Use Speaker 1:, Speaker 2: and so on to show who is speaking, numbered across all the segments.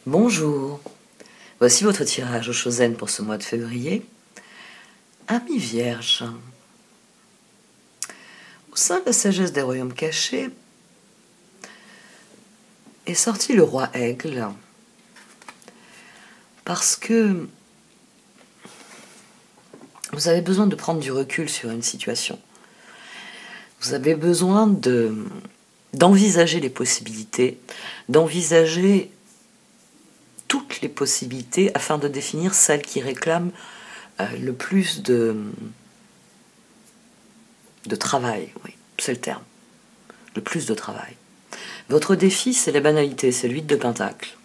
Speaker 1: Bonjour, voici votre tirage au Chosen pour ce mois de février. Amis vierges, au sein de la sagesse des royaumes cachés est sorti le roi Aigle parce que vous avez besoin de prendre du recul sur une situation. Vous avez besoin d'envisager les possibilités, d'envisager toutes les possibilités afin de définir celles qui réclament le plus de travail, oui, c'est le terme, le plus de travail. Votre défi, c'est la banalité, c'est le 8 de Pentacle.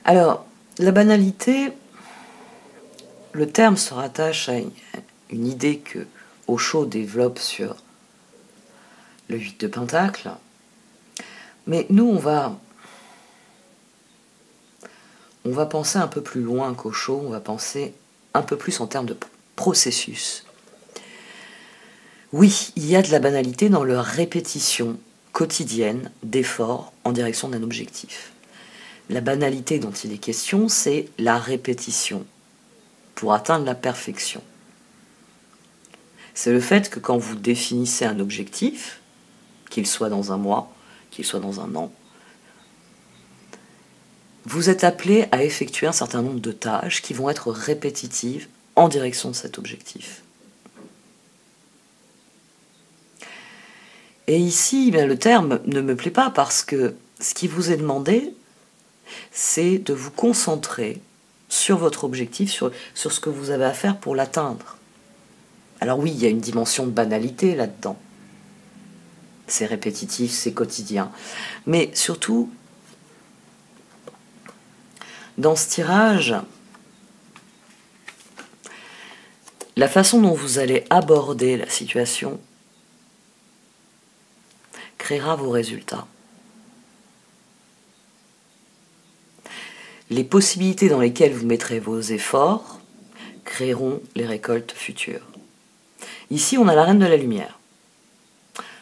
Speaker 1: Alors, la banalité, le terme se rattache à une idée que Osho développe sur le 8 de Pentacle. Mais nous, on va penser un peu plus loin qu'Osho, on va penser un peu plus en termes de processus. Oui, il y a de la banalité dans leur répétition quotidienne d'efforts en direction d'un objectif. La banalité dont il est question, c'est la répétition pour atteindre la perfection. C'est le fait que quand vous définissez un objectif, qu'il soit dans un mois, qu'il soit dans un an, vous êtes appelé à effectuer un certain nombre de tâches qui vont être répétitives en direction de cet objectif. Et ici, le terme ne me plaît pas parce que ce qui vous est demandé, c'est de vous concentrer sur votre objectif, sur ce que vous avez à faire pour l'atteindre. Alors oui, il y a une dimension de banalité là-dedans. C'est répétitif, c'est quotidien. Mais surtout, dans ce tirage, la façon dont vous allez aborder la situation créera vos résultats. Les possibilités dans lesquelles vous mettrez vos efforts créeront les récoltes futures. Ici, on a la reine de la lumière.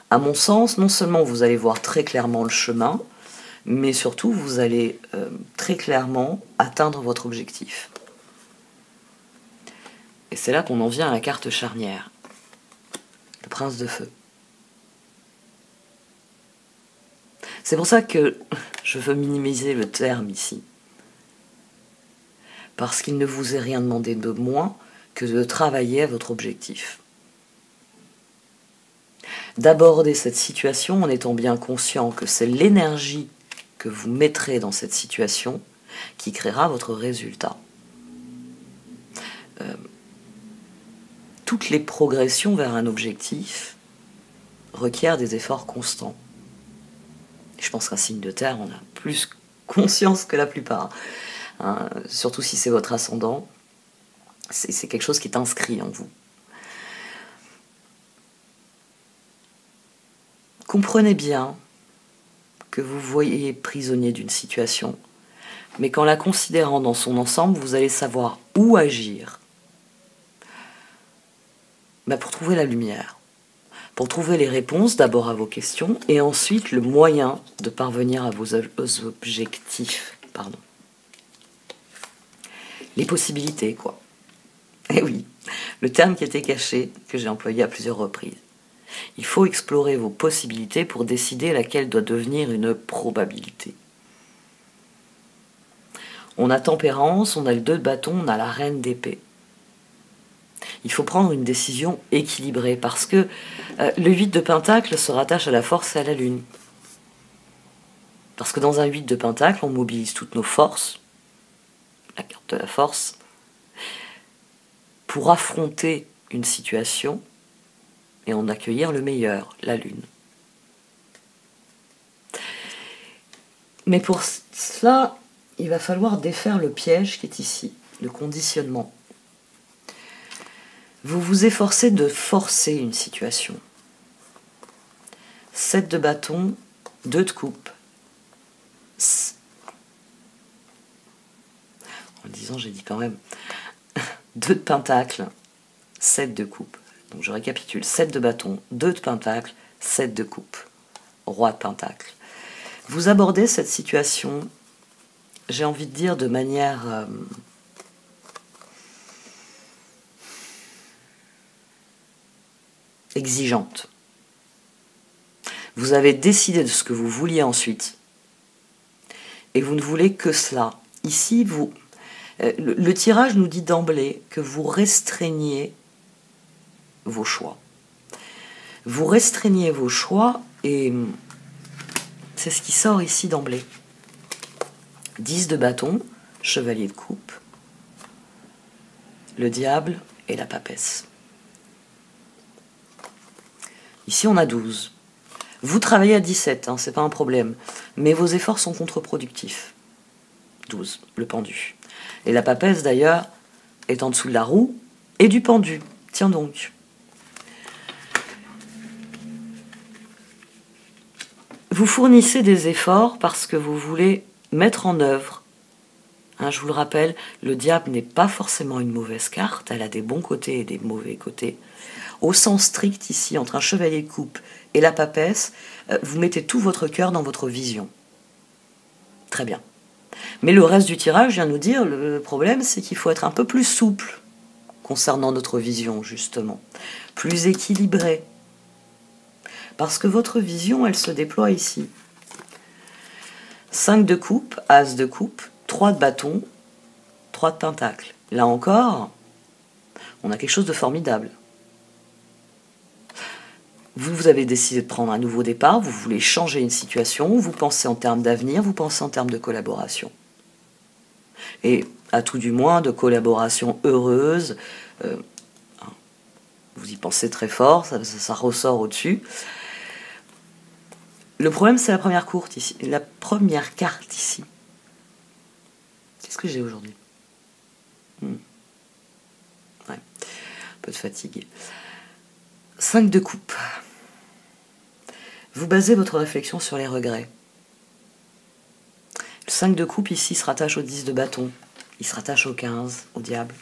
Speaker 1: À mon sens, non seulement vous allez voir très clairement le chemin, mais surtout vous allez très clairement atteindre votre objectif. Et c'est là qu'on en vient à la carte charnière, le prince de feu. C'est pour ça que je veux minimiser le terme ici. Parce qu'il ne vous est rien demandé de moins que de travailler à votre objectif. D'aborder cette situation en étant bien conscient que c'est l'énergie que vous mettrez dans cette situation qui créera votre résultat. Toutes les progressions vers un objectif requièrent des efforts constants. Je pense qu'un signe de terre, on a plus conscience que la plupart. Hein, surtout si c'est votre ascendant, c'est quelque chose qui est inscrit en vous. Comprenez bien que vous voyez prisonnier d'une situation, mais qu'en la considérant dans son ensemble, vous allez savoir où agir pour trouver la lumière, pour trouver les réponses d'abord à vos questions et ensuite le moyen de parvenir à vos objectifs. Les possibilités, quoi. Et oui, le terme qui était caché, que j'ai employé à plusieurs reprises. Il faut explorer vos possibilités pour décider laquelle doit devenir une probabilité. On a tempérance, on a le 2 de bâton, on a la reine d'épée. Il faut prendre une décision équilibrée parce que le 8 de pentacle se rattache à la force et à la lune. Parce que dans un 8 de pentacle, on mobilise toutes nos forces, la carte de la force, pour affronter une situation et en accueillir le meilleur, la lune. Mais pour cela, il va falloir défaire le piège qui est ici, le conditionnement. Vous vous efforcez de forcer une situation. 7 de bâton, 2 de coupe. En le disant, j'ai dit quand même 2 de pentacle, 7 de coupe. Donc je récapitule, 7 de bâton, 2 de pentacle, 7 de coupe. Roi de pentacle. Vous abordez cette situation, j'ai envie de dire, de manière exigeante. Vous avez décidé de ce que vous vouliez ensuite, et vous ne voulez que cela. Ici, le tirage nous dit d'emblée que vous restreignez vos choix. Vous restreignez vos choix, et c'est ce qui sort ici d'emblée. 10 de bâton, chevalier de coupe, le diable et la papesse. Ici, on a 12. Vous travaillez à 17, hein, c'est pas un problème. Mais vos efforts sont contre-productifs. 12, le pendu. Et la papesse, d'ailleurs, est en dessous de la roue et du pendu. Tiens donc. Vous fournissez des efforts parce que vous voulez mettre en œuvre. Hein, je vous le rappelle, le diable n'est pas forcément une mauvaise carte, elle a des bons côtés et des mauvais côtés. Au sens strict ici, entre un chevalier de coupe et la papesse, vous mettez tout votre cœur dans votre vision. Très bien. Mais le reste du tirage vient nous dire, le problème c'est qu'il faut être un peu plus souple concernant notre vision, justement. Plus équilibré. Parce que votre vision, elle se déploie ici. 5 de coupe, as de coupe, 3 de bâton, 3 de pentacle. Là encore, on a quelque chose de formidable. Vous avez décidé de prendre un nouveau départ, vous voulez changer une situation, vous pensez en termes d'avenir, vous pensez en termes de collaboration. Et à tout du moins, de collaboration heureuse, vous y pensez très fort, ça ressort au-dessus. Le problème, c'est la première carte ici. La première carte ici. Qu'est-ce que j'ai aujourd'hui? Ouais, un peu de fatigue. 5 de coupe. Vous basez votre réflexion sur les regrets. Le 5 de coupe ici se rattache au 10 de bâton. Il se rattache au 15, au diable.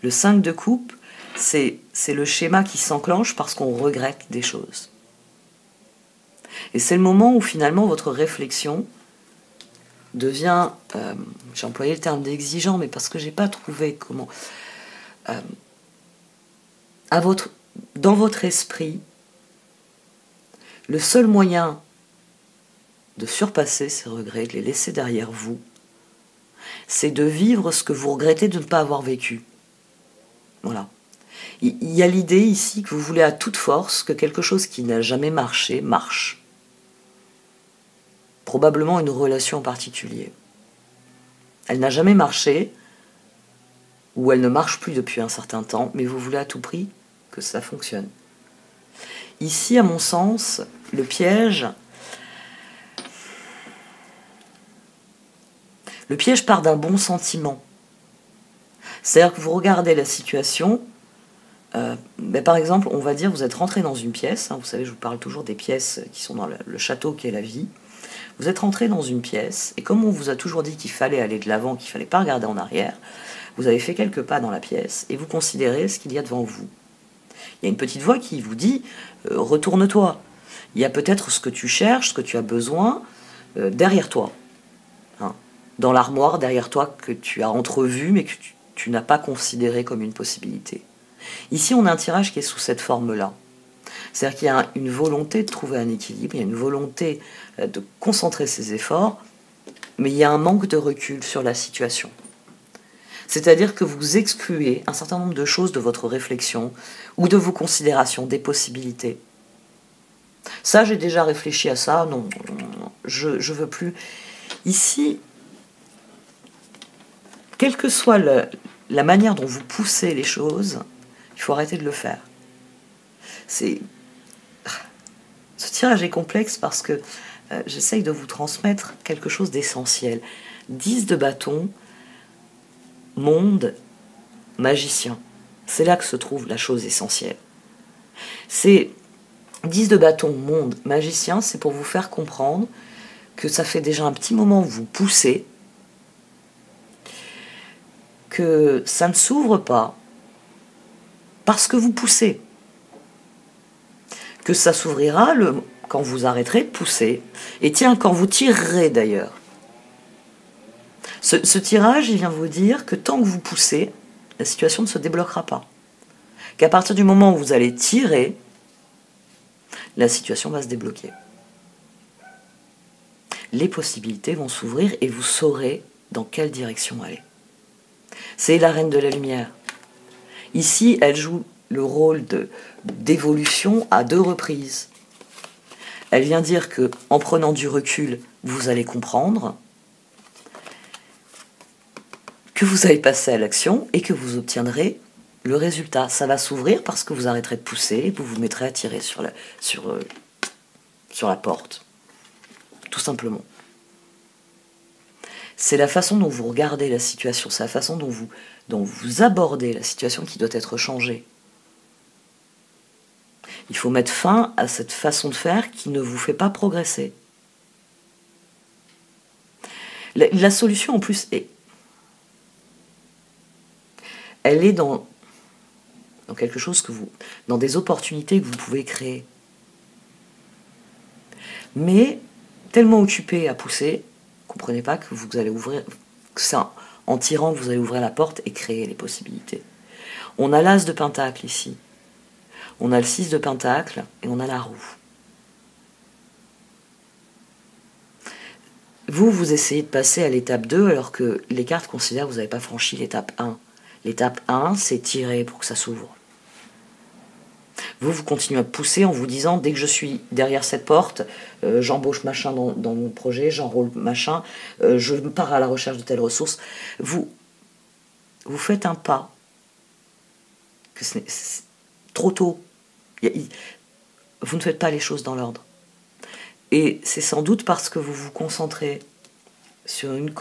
Speaker 1: Le 5 de coupe, c'est le schéma qui s'enclenche parce qu'on regrette des choses. Et c'est le moment où finalement votre réflexion devient, j'ai employé le terme d'exigeant, mais parce que j'ai pas trouvé comment, dans votre esprit, le seul moyen de surpasser ces regrets, de les laisser derrière vous, c'est de vivre ce que vous regrettez de ne pas avoir vécu. Voilà. Il y a l'idée ici que vous voulez à toute force que quelque chose qui n'a jamais marché, marche. Probablement une relation en particulier. Elle n'a jamais marché, ou elle ne marche plus depuis un certain temps, mais vous voulez à tout prix que ça fonctionne. Ici, à mon sens, le piège part d'un bon sentiment. C'est-à-dire que vous regardez la situation, par exemple, on va dire, vous êtes rentré dans une pièce, hein, vous savez, je vous parle toujours des pièces qui sont dans le château qu'est la vie. Vous êtes rentré dans une pièce, et comme on vous a toujours dit qu'il fallait aller de l'avant, qu'il ne fallait pas regarder en arrière, vous avez fait quelques pas dans la pièce, et vous considérez ce qu'il y a devant vous. Il y a une petite voix qui vous dit « retourne-toi ». Il y a peut-être ce que tu cherches, ce que tu as besoin, derrière toi. Hein, dans l'armoire, derrière toi, que tu as entrevu, mais que tu n'as pas considéré comme une possibilité. Ici, on a un tirage qui est sous cette forme-là. C'est-à-dire qu'il y a une volonté de trouver un équilibre, il y a une volonté de concentrer ses efforts, mais il y a un manque de recul sur la situation. C'est-à-dire que vous excluez un certain nombre de choses de votre réflexion ou de vos considérations, des possibilités. Ça, j'ai déjà réfléchi à ça, non, je veux plus. Ici, quelle que soit la manière dont vous poussez les choses, il faut arrêter de le faire. Ce tirage est complexe parce que j'essaye de vous transmettre quelque chose d'essentiel. 10 de bâton, monde, magicien. C'est là que se trouve la chose essentielle. C'est 10 de bâton, monde, magicien, c'est pour vous faire comprendre que ça fait déjà un petit moment que vous poussez, que ça ne s'ouvre pas parce que vous poussez. Que ça s'ouvrira quand vous arrêterez de pousser, et tiens, quand vous tirerez d'ailleurs. Ce tirage, il vient vous dire que tant que vous poussez, la situation ne se débloquera pas. Qu'à partir du moment où vous allez tirer, la situation va se débloquer. Les possibilités vont s'ouvrir et vous saurez dans quelle direction aller. C'est la reine de la lumière. Ici, elle joue le rôle d'évolution à 2 reprises. Elle vient dire que, en prenant du recul, vous allez comprendre, que vous allez passer à l'action et que vous obtiendrez le résultat. Ça va s'ouvrir parce que vous arrêterez de pousser et vous vous mettrez à tirer sur la porte. Tout simplement. C'est la façon dont vous regardez la situation, c'est la façon dont vous abordez la situation qui doit être changée. Il faut mettre fin à cette façon de faire qui ne vous fait pas progresser. La solution en plus elle est dans quelque chose dans des opportunités que vous pouvez créer. Mais tellement occupé à pousser, comprenez pas que vous allez ouvrir, que c'est en tirant que vous allez ouvrir la porte et créer les possibilités. On a l'as de pentacle ici. On a le 6 de pentacle et on a la roue. Vous essayez de passer à l'étape 2 alors que les cartes considèrent que vous n'avez pas franchi l'étape 1. L'étape 1, c'est tirer pour que ça s'ouvre. Vous continuez à pousser en vous disant, dès que je suis derrière cette porte, j'embauche machin dans mon projet, j'enrôle machin, je pars à la recherche de telle ressource. Vous faites un pas, que c'est trop tôt. Vous ne faites pas les choses dans l'ordre. Et c'est sans doute parce que vous vous concentrez sur une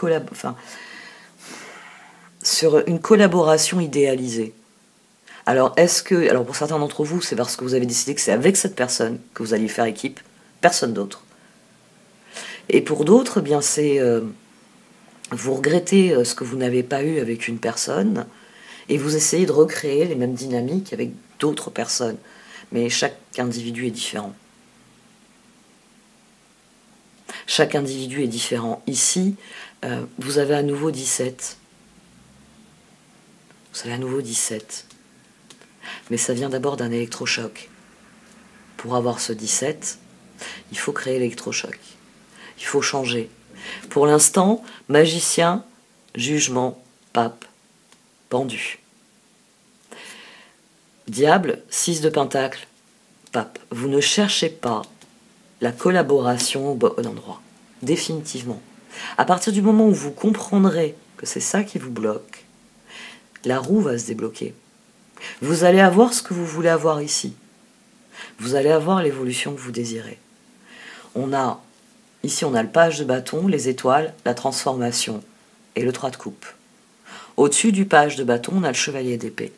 Speaker 1: collaboration idéalisée. Alors, pour certains d'entre vous, c'est parce que vous avez décidé que c'est avec cette personne que vous alliez faire équipe, personne d'autre. Et pour d'autres, bien c'est vous regrettez ce que vous n'avez pas eu avec une personne et vous essayez de recréer les mêmes dynamiques avec d'autres personnes. Mais chaque individu est différent. Chaque individu est différent. Ici, vous avez à nouveau 17. Vous avez à nouveau 17. Mais ça vient d'abord d'un électrochoc. Pour avoir ce 17, il faut créer l'électrochoc. Il faut changer. Pour l'instant, magicien, jugement, pape, pendu. Diable, 6 de pentacle, pape. Vous ne cherchez pas la collaboration au bon endroit. Définitivement. À partir du moment où vous comprendrez que c'est ça qui vous bloque, la roue va se débloquer. Vous allez avoir ce que vous voulez avoir ici. Vous allez avoir l'évolution que vous désirez. Ici, on a le page de bâton, les étoiles, la transformation et le 3 de coupe. Au-dessus du page de bâton, on a le chevalier d'épée.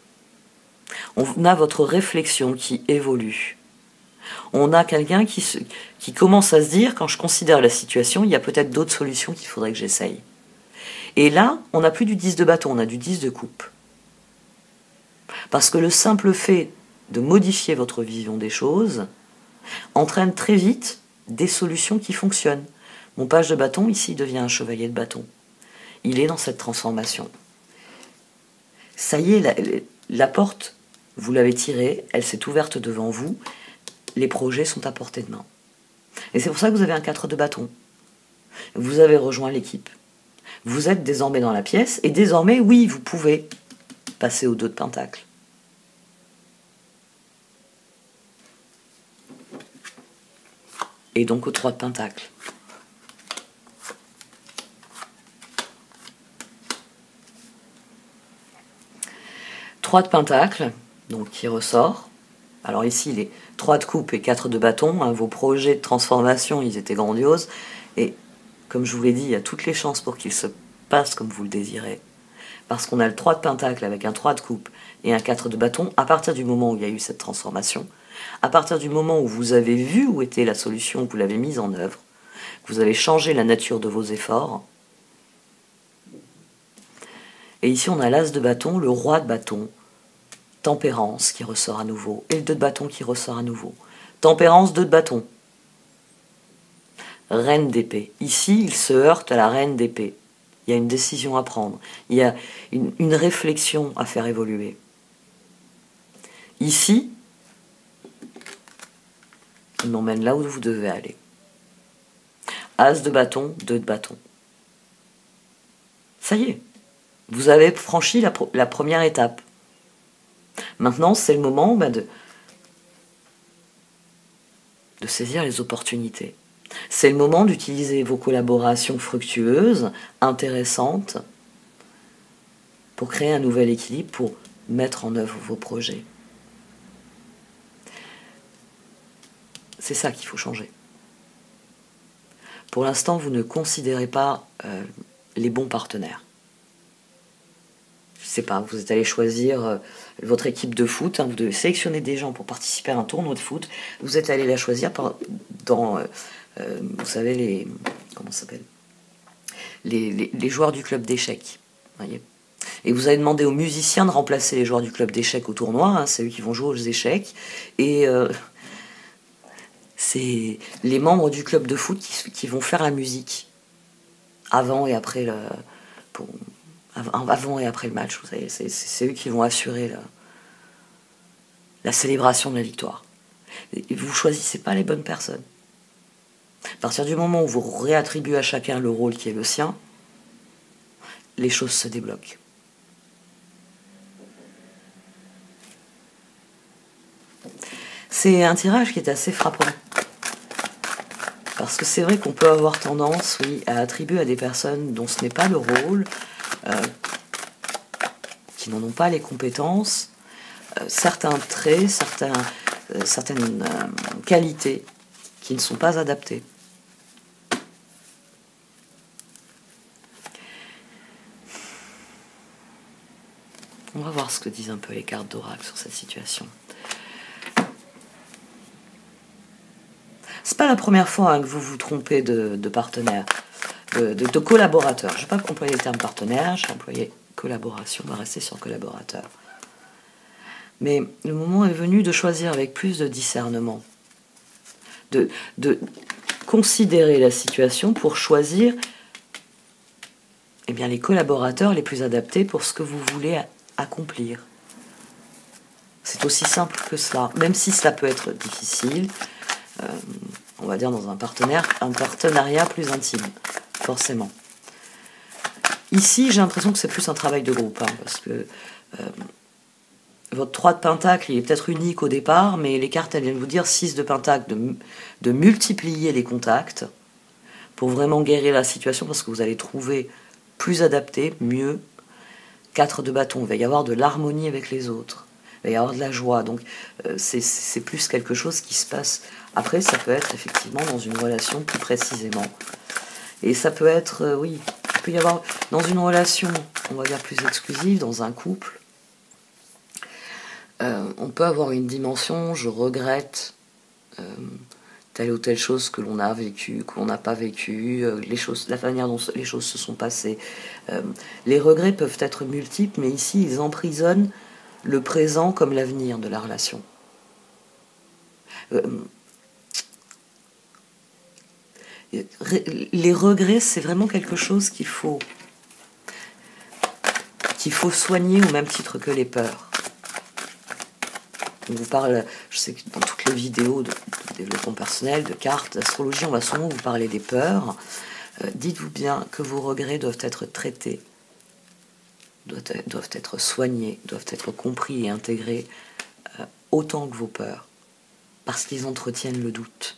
Speaker 1: On a votre réflexion qui évolue. On a quelqu'un qui commence à se dire, quand je considère la situation, il y a peut-être d'autres solutions qu'il faudrait que j'essaye. Et là, on n'a plus du 10 de bâton, on a du 10 de coupe. Parce que le simple fait de modifier votre vision des choses entraîne très vite des solutions qui fonctionnent. Mon page de bâton, ici, devient un chevalier de bâton. Il est dans cette transformation. Ça y est, la porte, vous l'avez tirée, elle s'est ouverte devant vous, les projets sont à portée de main. Et c'est pour ça que vous avez un 4 de bâton. Vous avez rejoint l'équipe. Vous êtes désormais dans la pièce, et désormais, oui, vous pouvez passer au 2 de pentacle. Et donc au 3 de pentacle. Trois de pentacle, donc qui ressort. Alors ici, les 3 de coupe et 4 de bâton, hein, vos projets de transformation, ils étaient grandioses. Et comme je vous l'ai dit, il y a toutes les chances pour qu'ils se passent comme vous le désirez. Parce qu'on a le 3 de pentacle avec un 3 de coupe et un 4 de bâton, à partir du moment où il y a eu cette transformation, à partir du moment où vous avez vu où était la solution, que vous l'avez mise en œuvre, que vous avez changé la nature de vos efforts. Et ici, on a l'as de bâton, le roi de bâton, tempérance qui ressort à nouveau, et le 2 de bâton qui ressort à nouveau. Tempérance, 2 de bâton. reine d'épée. Ici, il se heurte à la reine d'épée. Il y a une décision à prendre. Il y a une réflexion à faire évoluer. Ici, il m'emmène là où vous devez aller. As de bâton, 2 de bâton. Ça y est, vous avez franchi la première étape. Maintenant, c'est le moment de saisir les opportunités. C'est le moment d'utiliser vos collaborations fructueuses, intéressantes, pour créer un nouvel équilibre, pour mettre en œuvre vos projets. C'est ça qu'il faut changer. Pour l'instant, vous ne considérez pas les bons partenaires. Je ne sais pas, vous êtes allé choisir votre équipe de foot, hein, vous devez sélectionner des gens pour participer à un tournoi de foot, vous êtes allé la choisir dans, vous savez, comment ça s'appelle, les joueurs du club d'échecs, voyez. Et vous avez demandé aux musiciens de remplacer les joueurs du club d'échecs au tournoi, hein, c'est eux qui vont jouer aux échecs, et c'est les membres du club de foot qui vont faire la musique avant et après avant et après le match, vous savez, c'est eux qui vont assurer la célébration de la victoire. Et vous choisissez pas les bonnes personnes. À partir du moment où vous réattribuez à chacun le rôle qui est le sien, les choses se débloquent. C'est un tirage qui est assez frappant. Parce que c'est vrai qu'on peut avoir tendance, oui, à attribuer à des personnes dont ce n'est pas le rôle, qui n'en ont pas les compétences, certains traits, certaines qualités qui ne sont pas adaptées. On va voir ce que disent un peu les cartes d'oracle sur cette situation. C'est pas la première fois hein, que vous vous trompez de partenaire, de collaborateur. Je ne vais pas employer le terme partenaire, je vais employer collaboration, on va rester sur collaborateur. Mais le moment est venu de choisir avec plus de discernement, de considérer la situation pour choisir eh bien, les collaborateurs les plus adaptés pour ce que vous voulez accomplir. C'est aussi simple que cela, même si cela peut être difficile, on va dire dans un partenariat plus intime, forcément. Ici, j'ai l'impression que c'est plus un travail de groupe, hein, parce que votre 3 de pentacle, il est peut-être unique au départ, mais les cartes, elles viennent vous dire 6 de pentacle, de multiplier les contacts pour vraiment guérir la situation, parce que vous allez trouver plus adapté, mieux. 4 de bâton, il va y avoir de l'harmonie avec les autres, il va y avoir de la joie, donc c'est plus quelque chose qui se passe. Après, ça peut être effectivement dans une relation plus précisément. Et ça peut être, oui, il peut y avoir dans une relation, on va dire plus exclusive, dans un couple, on peut avoir une dimension, je regrette telle ou telle chose que l'on a vécue, que l'on n'a pas vécue, la manière dont les choses se sont passées. Les regrets peuvent être multiples, mais ici, ils emprisonnent le présent comme l'avenir de la relation. Les regrets, c'est vraiment quelque chose qu'il faut soigner au même titre que les peurs. On vous parle, je sais que dans toutes les vidéos de développement personnel, de cartes, d'astrologie, on va souvent vous parler des peurs. Dites-vous bien que vos regrets doivent être traités, doivent être soignés, doivent être compris et intégrés autant que vos peurs, parce qu'ils entretiennent le doute.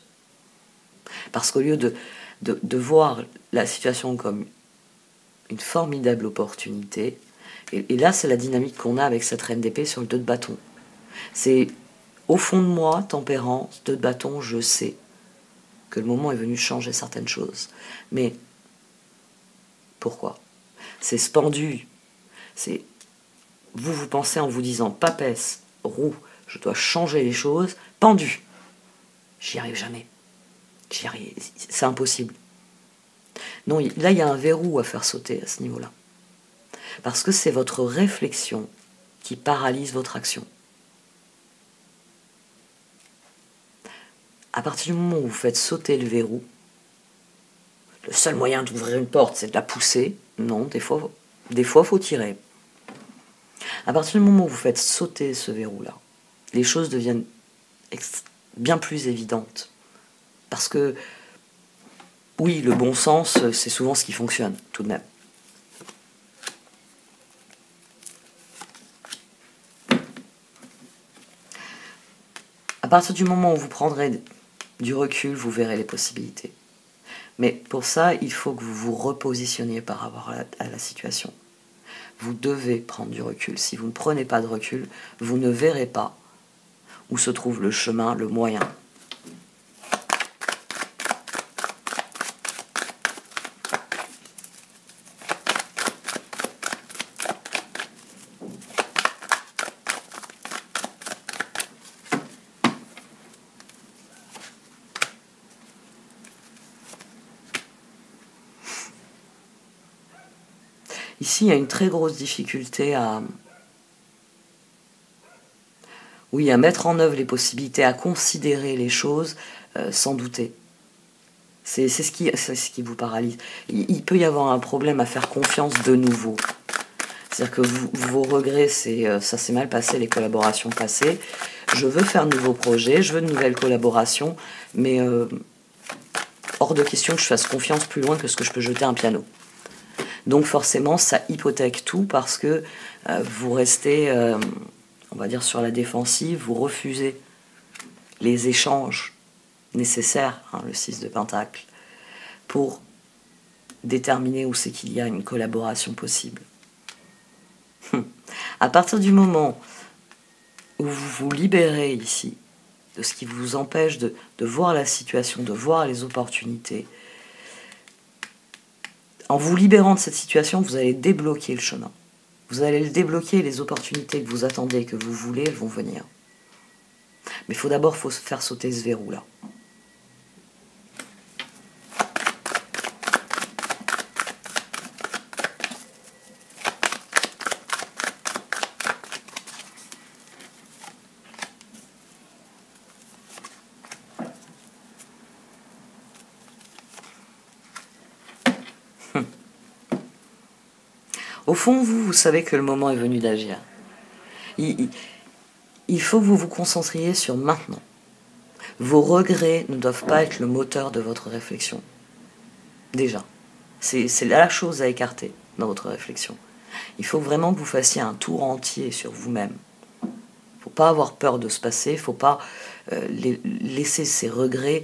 Speaker 1: Parce qu'au lieu de voir la situation comme une formidable opportunité, et là c'est la dynamique qu'on a avec cette reine d'épée sur le 2 de bâton. C'est au fond de moi, tempérance, 2 de bâton, je sais que le moment est venu de changer certaines choses. Mais pourquoi? C'est ce pendu, c'est vous pensez en vous disant papesse, roue, je dois changer les choses, pendu, j'y arrive jamais. C'est impossible. Non, là il y a un verrou à faire sauter à ce niveau-là. Parce que c'est votre réflexion qui paralyse votre action. À partir du moment où vous faites sauter le verrou, seul moyen d'ouvrir une porte, c'est de la pousser. Non, des fois, faut tirer. À partir du moment où vous faites sauter ce verrou-là, les choses deviennent bien plus évidentes. Parce que, oui, le bon sens, c'est souvent ce qui fonctionne, tout de même. À partir du moment où vous prendrez du recul, vous verrez les possibilités. Mais pour ça, il faut que vous vous repositionniez par rapport à la situation. Vous devez prendre du recul. Si vous ne prenez pas de recul, vous ne verrez pas où se trouve le chemin, le moyen. Ici, il y a une très grosse difficulté à mettre en œuvre les possibilités, à considérer les choses sans douter. C'est ce qui vous paralyse. Il peut y avoir un problème à faire confiance de nouveau. C'est-à-dire que vos regrets, ça s'est mal passé, les collaborations passées. Je veux faire de nouveaux projets, je veux de nouvelles collaborations, mais hors de question que je fasse confiance plus loin que ce que je peux jeter un piano. Donc forcément, ça hypothèque tout parce que vous restez, on va dire, sur la défensive, vous refusez les échanges nécessaires, le 6 de Pentacle, pour déterminer où c'est qu'il y a une collaboration possible. À partir du moment où vous vous libérez ici de ce qui vous empêche de voir la situation, de voir les opportunités, en vous libérant de cette situation, vous allez débloquer le chemin. Vous allez le débloquer, les opportunités que vous attendez, que vous voulez, elles vont venir. Mais il faut d'abord faire sauter ce verrou-là. Au fond, vous savez que le moment est venu d'agir. Il faut que vous vous concentriez sur maintenant. Vos regrets ne doivent pas être le moteur de votre réflexion. Déjà. C'est la chose à écarter dans votre réflexion. Il faut vraiment que vous fassiez un tour entier sur vous-même. Il ne faut pas avoir peur de se passer, il ne faut pas laisser ces regrets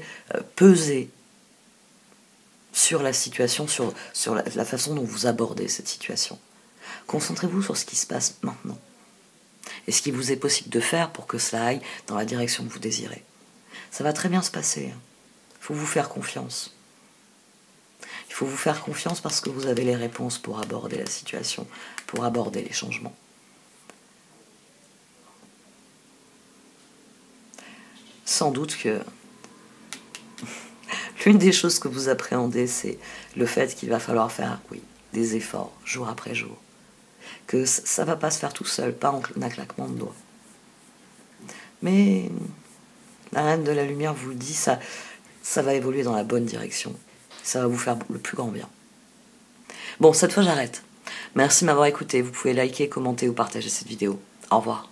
Speaker 1: peser sur la situation, sur la façon dont vous abordez cette situation. Concentrez-vous sur ce qui se passe maintenant et ce qu'il vous est possible de faire pour que cela aille dans la direction que vous désirez. Ça va très bien se passer. Il faut vous faire confiance. Il faut vous faire confiance parce que vous avez les réponses pour aborder la situation, pour aborder les changements. Sans doute que l'une des choses que vous appréhendez, c'est le fait qu'il va falloir faire, des efforts, jour après jour. Que ça ne va pas se faire tout seul, pas en un claquement de doigts. Mais la Reine de la Lumière vous le dit, ça va évoluer dans la bonne direction. Ça va vous faire le plus grand bien. Bon, cette fois j'arrête. Merci de m'avoir écouté. Vous pouvez liker, commenter ou partager cette vidéo. Au revoir.